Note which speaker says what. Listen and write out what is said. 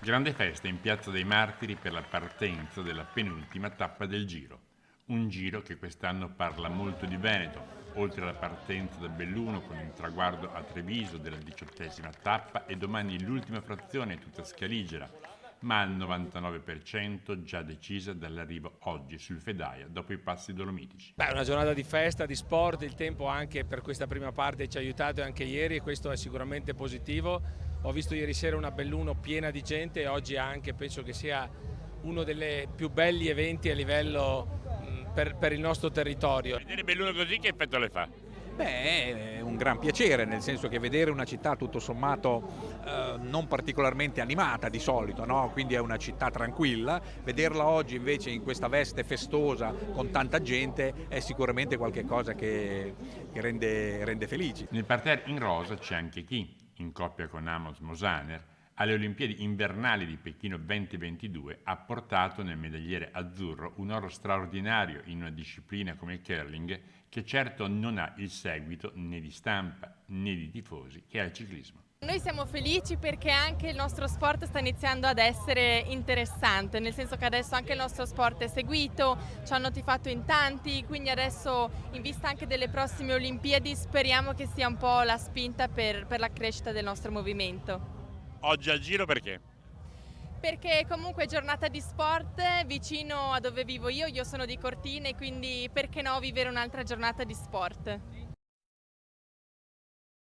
Speaker 1: Grande festa in Piazza dei Martiri per la partenza della penultima tappa del Giro. Un Giro che quest'anno parla molto di Veneto, oltre alla partenza da Belluno con il traguardo a Treviso della 18ª tappa e domani l'ultima frazione tutta scaligera, ma al 99% già decisa dall'arrivo oggi sul Fedaia dopo i passi dolomitici.
Speaker 2: Beh, è una giornata di festa, di sport, il tempo anche per questa prima parte ci ha aiutato anche ieri e questo è sicuramente positivo. Ho visto ieri sera una Belluno piena di gente e oggi anche penso che sia uno dei più belli eventi a livello per il nostro territorio.
Speaker 1: Vedere Belluno così che effetto le fa?
Speaker 3: Beh, è un gran piacere, nel senso che vedere una città tutto sommato non particolarmente animata di solito, no? Quindi è una città tranquilla, vederla oggi invece in questa veste festosa con tanta gente è sicuramente qualcosa che rende felici.
Speaker 1: Nel parterre in rosa c'è anche chi, in coppia con Amos Mosaner, alle Olimpiadi invernali di Pechino 2022 ha portato nel medagliere azzurro un oro straordinario in una disciplina come il curling che certo non ha il seguito né di stampa né di tifosi che ha il ciclismo.
Speaker 4: Noi siamo felici perché anche il nostro sport sta iniziando ad essere interessante, nel senso che adesso anche il nostro sport è seguito, ci hanno tifato in tanti, quindi adesso in vista anche delle prossime Olimpiadi speriamo che sia un po' la spinta per la crescita del nostro movimento.
Speaker 1: Oggi al Giro perché?
Speaker 4: Perché comunque è giornata di sport vicino a dove vivo io sono di Cortina e quindi perché no vivere un'altra giornata di sport.